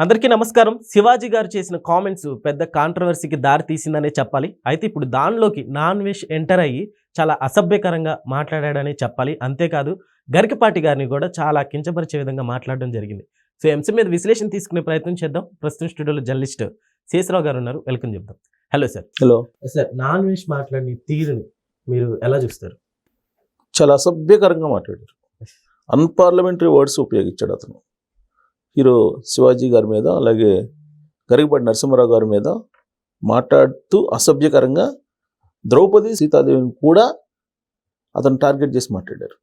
అందరికీ నమస్కారం. శివాజీ గారు చేసిన కామెంట్స్ పెద్ద కాంట్రవర్సీకి దారి తీసిందనే చెప్పాలి. అయితే ఇప్పుడు దానిలోకి నాన్ వెజ్ ఎంటర్ అయ్యి చాలా అసభ్యకరంగా మాట్లాడాడని చెప్పాలి. అంతేకాదు గరికపాటి గారిని కూడా చాలా కించపరిచే విధంగా మాట్లాడడం జరిగింది. సో అంశం మీద విశ్లేషణ తీసుకునే ప్రయత్నం చేద్దాం. ప్రస్తుతం స్టూడియోలో జర్నలిస్ట్ శేషరావు గారు ఉన్నారు. వెల్కమ్ చెప్దాం. Hello sir. Hello sir, non veg మాట్లాడిన తీరుని మీరు ఎలా చూస్తారు? చాలా అసభ్యకరంగా మాట్లాడారు. అన్పార్లమెంటరీ వర్డ్స్ ఉపయోగించాడు అతను. హీరో శివాజీ గారి మీద, అలాగే గరికపాటి నరసింహారావు గారి మీద మాట్లాడుతూ అసభ్యకరంగా ద్రౌపది సీతాదేవిని కూడా అతను టార్గెట్ చేసి మాట్లాడారు.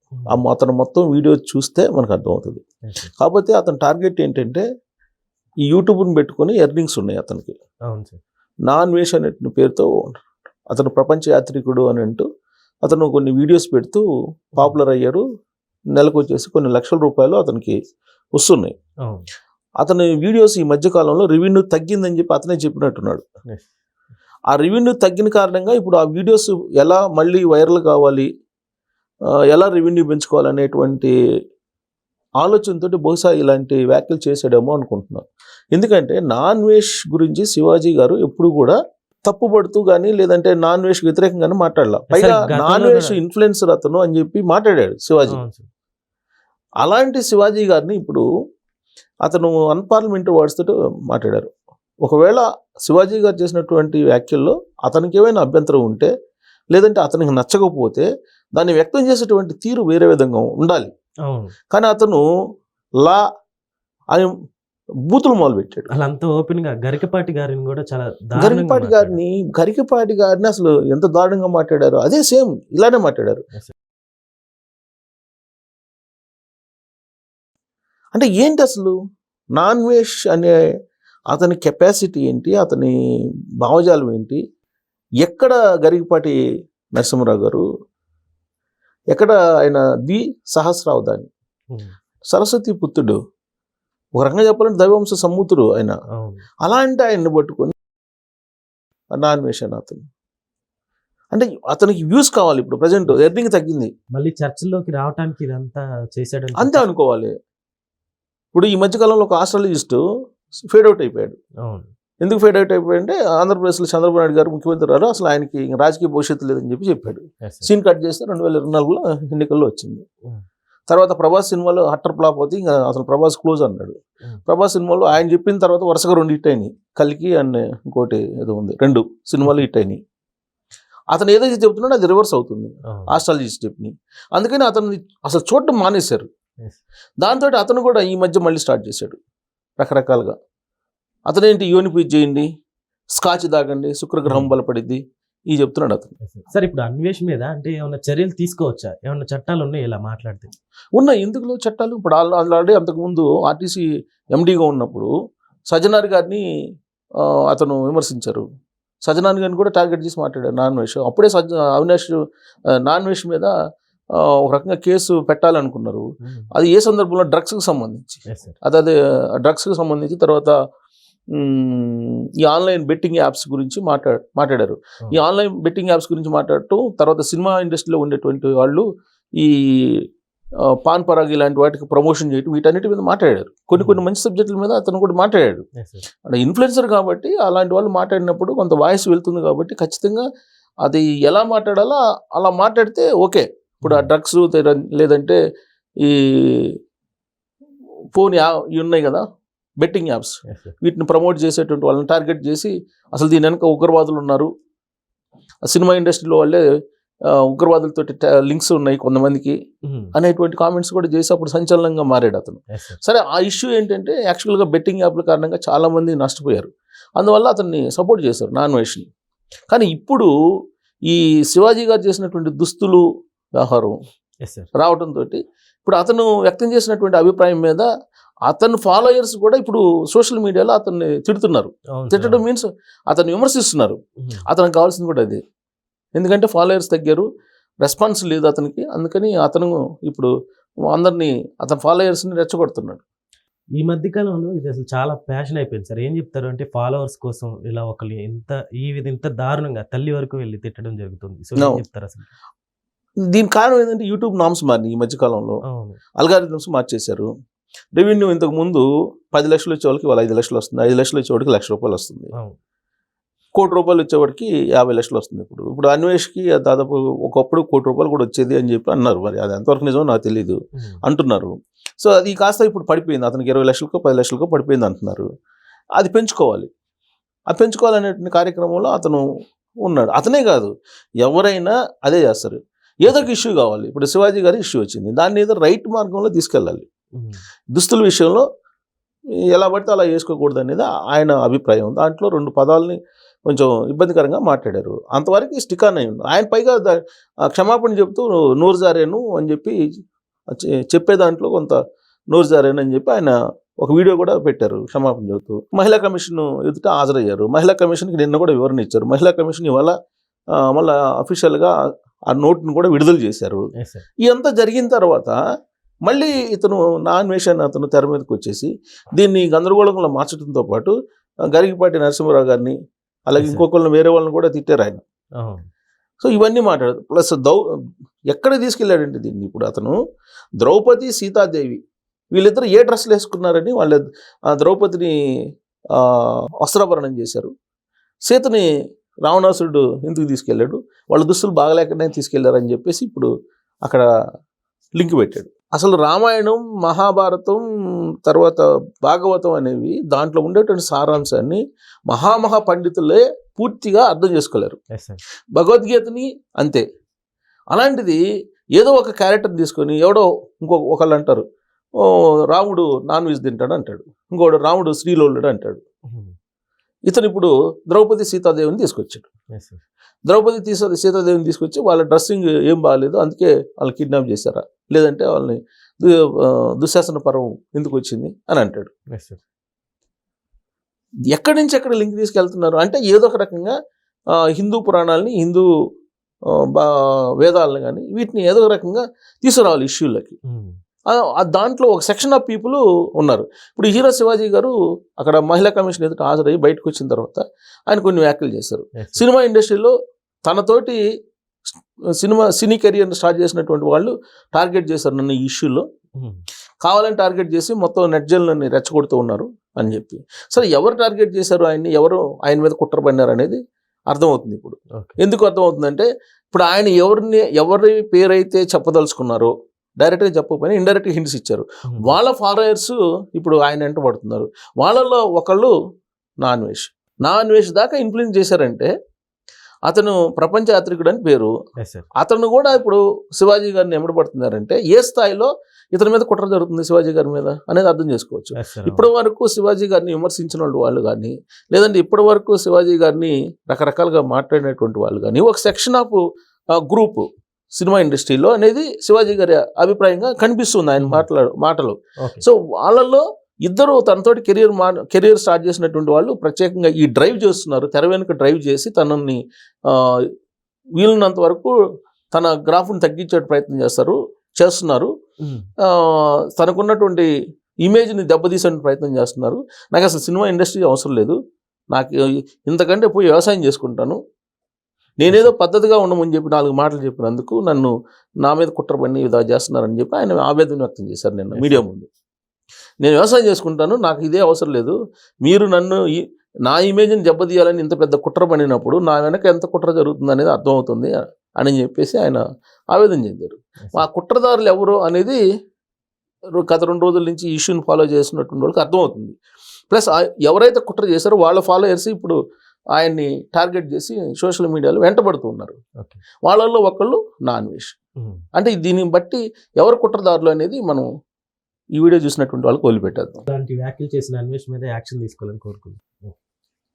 అతను మొత్తం వీడియో చూస్తే మనకు అర్థమవుతుంది. కాకపోతే అతని టార్గెట్ ఏంటంటే ఈ యూట్యూబ్ని పెట్టుకొని ఎర్నింగ్స్ ఉన్నాయి అతనికి. నాన్ వెజ్ అనే పేరుతో అతను ప్రపంచ యాత్రికుడు అని అంటూ అతను కొన్ని వీడియోస్ పెడుతూ పాపులర్ అయ్యారు. నెలకు వచ్చేసి కొన్ని లక్షల రూపాయలు అతనికి వస్తున్నాయి. అతని వీడియోస్ ఈ మధ్యకాలంలో రెవెన్యూ తగ్గిందని చెప్పి అతనే చెప్పినట్టున్నాడు. ఆ రెవెన్యూ తగ్గిన కారణంగా ఇప్పుడు ఆ వీడియోస్ ఎలా మళ్ళీ వైరల్ కావాలి, ఎలా రెవెన్యూ పెంచుకోవాలనేటువంటి ఆలోచనతో బహుశా ఇలాంటి వ్యాఖ్యలు చేసాడేమో అనుకుంటున్నాను. ఎందుకంటే నాన్ వెజ్ గురించి శివాజీ గారు ఎప్పుడు కూడా తప్పుపడుతూ కానీ లేదంటే నాన్ వెజ్ వ్యతిరేకంగానే మాట్లాడాల. పైగా నాన్ వెజ్ ఇన్ఫ్లుయెన్సర్ అతను అని చెప్పి మాట్లాడాడు శివాజీ. అలాంటి శివాజీ గారిని ఇప్పుడు అతను అన్పార్లమెంటరీ వర్డ్స్ తోటి మాట్లాడారు. ఒకవేళ శివాజీ గారు చేసినటువంటి వ్యాఖ్యల్లో అతనికి ఏమైనా అభ్యంతరం ఉంటే, లేదంటే అతనికి నచ్చకపోతే దాన్ని వ్యక్తం చేసేటువంటి తీరు వేరే విధంగా ఉండాలి. కానీ అతను లా అని బూతులు మొదలుపెట్టాడు. అలా అంత ఓపెన్ గా గరికపాటి గారిని కూడా చాలా గరికపాటి గారిని అసలు ఎంత దారుణంగా మాట్లాడారు. అదే సేమ్ ఇలానే మాట్లాడారు. అంటే ఏంటి అసలు నాన్ వెజ్ అనే అతని కెపాసిటీ ఏంటి, అతని భావజాలం ఏంటి? ఎక్కడ గరికపాటి నరసింహారావు గారు, ఎక్కడ ఆయన సహస్రావు దాని సరస్వతి పుత్రుడు, ఒక రకంగా చెప్పాలంటే దైవంశ సమ్ముతుడు ఆయన. అలాంటి ఆయన్ని పట్టుకొని నాన్ వెజ్ అని అతను అంటే అతనికి వ్యూస్ కావాలి. ఇప్పుడు ప్రజెంట్ ఎర్నింగ్ తగ్గింది, మళ్ళీ చర్చల్లోకి రావడానికి ఇదంతా చేశాడు అంతే అనుకోవాలి. ఇప్పుడు ఈ మధ్యకాలంలో ఒక ఆస్ట్రాలజిస్ట్ ఫేడ్ అవుట్ అయిపోయాడు. ఎందుకు ఫేడ్ అవుట్ అయిపోయాడంటే ఆంధ్రప్రదేశ్లో చంద్రబాబు నాయుడు గారు ముఖ్యమంత్రి గారు అసలు ఆయనకి రాజకీయ భవిష్యత్తు లేదని చెప్పాడు. సీన్ కట్ చేస్తే 2024లో ఎన్నికల్లో వచ్చింది. తర్వాత ప్రభాస్ సినిమాలో హట్టర్ ఫ్లాప్ అవుతుంది, ఇంకా అసలు ప్రభాస్ క్లోజ్ అన్నాడు. ప్రభాస్ సినిమాలో ఆయన చెప్పిన తర్వాత వరుసగా 2 హిట్ అయినాయి. కల్కి అండ్ ఇంకోటి ఏదో ఉంది, 2 సినిమాలు హిట్ అయినాయి. అతను ఏదైతే చెబుతున్నాడో అది రివర్స్ అవుతుంది ఆస్ట్రాలజిస్ట్ చెప్పి. అందుకని అతను అసలు చూడటం మానేశారు. దాంతో అతను కూడా ఈ మధ్య మళ్ళీ స్టార్ట్ చేశాడు రకరకాలుగా. అతనేంటి యోని పూజ చేయండి, స్కాచ్ తాగండి, శుక్రగ్రహం బలపడిద్ది, ఈ చెప్తున్నాడు అతను. సార్, ఇప్పుడు అన్వేష్ మీద అంటే ఏమైనా చర్యలు తీసుకోవచ్చా? ఏమైనా చట్టాలు ఉన్నాయి ఇలా మాట్లాడితే? ఉన్నాయి, ఎందుకు చట్టాలు? ఇప్పుడు ఆల్రెడీ అంతకుముందు ఆర్టీసీ ఎండీగా ఉన్నప్పుడు సజ్జనార్ గారిని అతను విమర్శించారు. సజ్జనార్ గారిని కూడా టార్గెట్ చేసి మాట్లాడారు నాన్ వెజ్. అప్పుడే అవినాష్ నాన్ వెజ్ మీద ఒక రకంగా కేసు పెట్టాలనుకున్నారు. అది ఏ సందర్భంలో? డ్రగ్స్కి సంబంధించి. అదే డ్రగ్స్కి సంబంధించి తర్వాత ఈ ఆన్లైన్ బెట్టింగ్ యాప్స్ గురించి మాట్లాడారు. ఈ ఆన్లైన్ బెట్టింగ్ యాప్స్ గురించి మాట్లాడటం, తర్వాత సినిమా ఇండస్ట్రీలో ఉండేటువంటి వాళ్ళు ఈ పాన్ పరాగ్ ఇలాంటి వాటికి ప్రమోషన్ చేయటం, వీటన్నిటి మీద మాట్లాడారు. కొన్ని మంచి సబ్జెక్టుల మీద అతను కూడా మాట్లాడాడు. అంటే ఇన్ఫ్లుయెన్సర్ కాబట్టి అలాంటి వాళ్ళు మాట్లాడినప్పుడు కొంత వాయిస్ వెళ్తుంది కాబట్టి ఖచ్చితంగా అది ఎలా మాట్లాడాలో అలా మాట్లాడితే ఓకే. ఇప్పుడు ఆ డ్రగ్స్ లేదంటే ఈ ఫోన్ ఇవి ఉన్నాయి కదా బెట్టింగ్ యాప్స్, వీటిని ప్రమోట్ చేసేటువంటి వాళ్ళని టార్గెట్ చేసి అసలు దీని వెనక ఉగ్రవాదులు ఉన్నారు, సినిమా ఇండస్ట్రీలో వాళ్ళే ఉగ్రవాదులతో లింక్స్ ఉన్నాయి కొంతమందికి అనేటువంటి కామెంట్స్ కూడా చేసి అప్పుడు సంచలనంగా మారాడు అతను. సరే, ఆ ఇష్యూ ఏంటంటే యాక్చువల్గా బెట్టింగ్ యాప్ల కారణంగా చాలామంది నష్టపోయారు. అందువల్ల అతన్ని సపోర్ట్ చేశారు నాన్ వెజ్ని. కానీ ఇప్పుడు ఈ శివాజీ గారు చేసినటువంటి దుస్తులు వ్యవహారం రావడంతో ఇప్పుడు అతను వ్యక్తం చేసినటువంటి అభిప్రాయం మీద అతను ఫాలోయర్స్ కూడా ఇప్పుడు సోషల్ మీడియాలో అతన్ని తిడుతున్నారు. తిట్టడం మీన్స్ అతన్ని విమర్శిస్తున్నారు. అతనికి కావాల్సింది కూడా అదే. ఎందుకంటే ఫాలోయర్స్ తగ్గారు, రెస్పాన్స్ లేదు అతనికి. అందుకని అతను ఇప్పుడు అందరినీ అతని ఫాలోయర్స్ని రెచ్చగొడుతున్నాడు. ఈ మధ్యకాలంలో ఇది అసలు చాలా ప్యాషన్ అయిపోయింది సార్. ఏం చెప్తారు అంటే ఫాలోవర్స్ కోసం ఇలా ఒకళ్ళు ఇంత దారుణంగా తల్లి వరకు వెళ్ళి తిట్టడం జరుగుతుంది. సో ఏం చెప్తారు అసలు? దీనికి కారణం ఏంటంటే యూట్యూబ్ నామ్స్ మారినాయి ఈ మధ్యకాలంలో. అల్గారిథమ్స్ మార్చేశారు. రెవెన్యూ ఇంతకు ముందు 10 లక్షలు వచ్చేవాళ్ళకి ఇవాళ 5 లక్షలు వస్తుంది, 5 లక్షలు వచ్చేవాడికి ₹1,00,000 వస్తుంది, అవును. ₹1,00,000 వచ్చేవాడికి 50 లక్షలు వస్తుంది. ఇప్పుడు అన్వేష్కి దాదాపు ఒకప్పుడు ₹1,00,000 కూడా వచ్చేది అని చెప్పి అన్నారు. మరి అది ఎంతవరకు నిజమో నాకు తెలియదు అంటున్నారు. సో అది కాస్త ఇప్పుడు పడిపోయింది, అతనికి 20 లక్షలకో 10 లక్షలకో పడిపోయింది అంటున్నారు. అది పెంచుకోవాలి. ఆ పెంచుకోవాలనే కార్యక్రమంలో అతను ఉన్నాడు. అతనే కాదు, ఎవరైనా అదే చేస్తారు. ఏదో ఒక ఇష్యూ కావాలి. ఇప్పుడు శివాజీ గారి ఇష్యూ వచ్చింది, దాన్ని ఏదో రైట్ మార్గంలో తీసుకెళ్ళాలి. దుస్తుల విషయంలో ఎలా పడితే అలా వేసుకోకూడదు అనేది ఆయన అభిప్రాయం. దాంట్లో 2 పదాలని కొంచెం ఇబ్బందికరంగా మాట్లాడారు. అంతవరకు స్టిక్ ఆన్ అయ్యి ఆయన పైగా క్షమాపణ చెప్తూ నోరు జారేను అని చెప్పి చెప్పే దాంట్లో కొంత నోరు జారేను అని చెప్పి ఆయన ఒక వీడియో కూడా పెట్టారు క్షమాపణ చెబుతూ. మహిళా కమిషన్ ఎదుట హాజరయ్యారు. మహిళా కమిషన్కి నిన్న కూడా వివరణ ఇచ్చారు. మహిళా కమిషన్ ఇవాళ మళ్ళీ అఫీషియల్గా ఆ నోట్ని కూడా విడుదల చేశారు. ఇదంతా జరిగిన తర్వాత మళ్ళీ ఇతను నాన్వేషన్ అతను తెర మీదకి వచ్చేసి దీన్ని గందరగోళంలో మార్చడంతో పాటు గరికపాటి నరసింహారావు గారిని అలాగే ఇంకొకళ్ళని వేరే వాళ్ళని కూడా తిట్టారు ఆయన. సో ఇవన్నీ మాట్లాడదు. ప్లస్ ఎక్కడ తీసుకెళ్ళాడంటే దీన్ని ఇప్పుడు అతను ద్రౌపది సీతాదేవి వీళ్ళిద్దరు ఏ డ్రెస్సులు వేసుకున్నారని వాళ్ళ ద్రౌపదిని వస్త్రాభరణం చేశారు, సీతని రావణాసురుడు ఎందుకు తీసుకెళ్ళాడు, వాళ్ళ దుస్తులు బాగలేకనే తీసుకెళ్లారని చెప్పేసి ఇప్పుడు అక్కడ లింక్ పెట్టాడు. అసలు రామాయణం, మహాభారతం, తర్వాత భాగవతం అనేవి దాంట్లో ఉండేటువంటి సారాంశాన్ని మహామహా పండితులే పూర్తిగా అర్థం చేసుకోలేరు. భగవద్గీతని అంతే. అలాంటిది ఏదో ఒక క్యారెక్టర్ తీసుకొని ఎవడో ఒకళ్ళు అంటారు రాముడు నాన్ వెజ్ తింటాడు అంటాడు, ఇంకోడు రాముడు శ్రీలోలుడు అంటాడు. ఇతను ఇప్పుడు ద్రౌపది సీతాదేవిని తీసుకొచ్చాడు. ద్రౌపది సీతాదేవిని తీసుకొచ్చి వాళ్ళ డ్రెస్సింగ్ ఏం బాగాలేదు అందుకే వాళ్ళని కిడ్నాప్ చేశారా, లేదంటే వాళ్ళని దుశ్శాసన పర్వం ఎందుకు వచ్చింది అని అంటాడు. ఎక్కడి నుంచి ఎక్కడ లింక్ తీసుకెళ్తున్నారు అంటే ఏదో ఒక రకంగా హిందూ పురాణాలని, హిందూ వేదాలను కానీ వీటిని ఏదో ఒక రకంగా తీసుకురావాలి ఇష్యూలకి. దాంట్లో ఒక సెక్షన్ ఆఫ్ పీపుల్ ఉన్నారు. ఇప్పుడు హీరో శివాజీ గారు అక్కడ మహిళా కమిషన్ ఎదుట హాజరయ్యి బయటకు వచ్చిన తర్వాత ఆయన కొన్ని వ్యాఖ్యలు చేశారు. సినిమా ఇండస్ట్రీలో తనతోటి సినీ కెరియర్ని స్టార్ట్ చేసినటువంటి వాళ్ళు టార్గెట్ చేశారు నన్ను ఈ ఇష్యూలో, కావాలని టార్గెట్ చేసి మొత్తం నెట్జల్ని రెచ్చగొడుతూ ఉన్నారు అని చెప్పి. సరే ఎవరు టార్గెట్ చేశారు ఆయన్ని, ఎవరు ఆయన మీద కుట్ర పడినారు అనేది అర్థమవుతుంది. ఇప్పుడు ఎందుకు అర్థమవుతుందంటే ఇప్పుడు ఆయన ఎవరి పేరైతే చెప్పదలుచుకున్నారో డైరెక్ట్గా చెప్పకపోయినా ఇండైరెక్ట్గా హింట్స్ ఇచ్చారు. వాళ్ళ ఫాలోయర్స్ ఇప్పుడు ఆయన వెంట పడుతున్నారు. వాళ్ళల్లో ఒకళ్ళు నాన్ వేష్ దాకా ఇన్ఫ్లుయెన్స్ చేశారంటే అతను ప్రపంచ యాత్రికుడు అని పేరు. అతను కూడా ఇప్పుడు శివాజీ గారిని ఎమ్మడబడుతున్నారంటే ఏ స్థాయిలో ఇతని మీద కుట్ర జరుగుతుంది శివాజీ గారి మీద అనేది అర్థం చేసుకోవచ్చు. ఇప్పటి వరకు శివాజీ గారిని విమర్శించిన వాళ్ళు కానీ, లేదంటే ఇప్పటి వరకు శివాజీ గారిని రకరకాలుగా మాట్లాడినటువంటి వాళ్ళు కానీ ఒక సెక్షన్ ఆఫ్ గ్రూప్ సినిమా ఇండస్ట్రీలో అనేది శివాజీ గారి అభిప్రాయంగా కనిపిస్తుంది ఆయన మాటలు. సో వాళ్ళల్లో ఇద్దరు తనతోటి కెరీర్ స్టార్ట్ చేసినటువంటి వాళ్ళు ప్రత్యేకంగా ఈ డ్రైవ్ చేస్తున్నారు, తెర వెనుక డ్రైవ్ చేసి తనని వీలున్నంత వరకు తన గ్రాఫ్ని తగ్గించే ప్రయత్నం చేస్తున్నారు. తనకున్నటువంటి ఇమేజ్ని దెబ్బతీసే ప్రయత్నం చేస్తున్నారు. నాకు అసలు సినిమా ఇండస్ట్రీ అవసరం లేదు, నాకు ఇంతకంటే పోయి వ్యవసాయం చేసుకుంటాను, నేనేదో పద్ధతిగా ఉండమని చెప్పి 4 మాటలు చెప్పినందుకు నన్ను నా మీద కుట్ర పని ఇలా చేస్తున్నారని చెప్పి ఆయన ఆవేదన వ్యక్తం చేశారు నిన్న మీడియా ముందు. నేను వ్యవసాయం చేసుకుంటాను, నాకు ఇదే అవసరం లేదు, మీరు నన్ను నా ఇమేజ్ని దెబ్బతీయాలని ఇంత పెద్ద కుట్ర పడినప్పుడు నా వెనక ఎంత కుట్ర జరుగుతుంది అనేది అర్థమవుతుంది అని చెప్పేసి ఆయన ఆవేదన చెందారు. ఆ కుట్రదారులు ఎవరు అనేది గత 2 రోజుల నుంచి ఇష్యూని ఫాలో చేస్తున్నటువంటి వాళ్ళకి అర్థమవుతుంది. ప్లస్ ఎవరైతే కుట్ర చేశారో వాళ్ళ ఫాలోయర్స్ ఇప్పుడు ఆయన్ని టార్గెట్ చేసి సోషల్ మీడియాలో వెంటబడుతూ ఉన్నారు. వాళ్ళల్లో ఒకళ్ళు నాన్ వేష్. అంటే దీన్ని బట్టి ఎవరు కుట్రదారులు అనేది మనం ఈ వీడియో చూసినటువంటి వాళ్ళకి వదిలిపెట్టేద్దాం. అలాంటి వ్యాఖ్యలు చేసిన అన్వేష్ మీద యాక్షన్ తీసుకోవాలని కోరుకుంటున్నాను.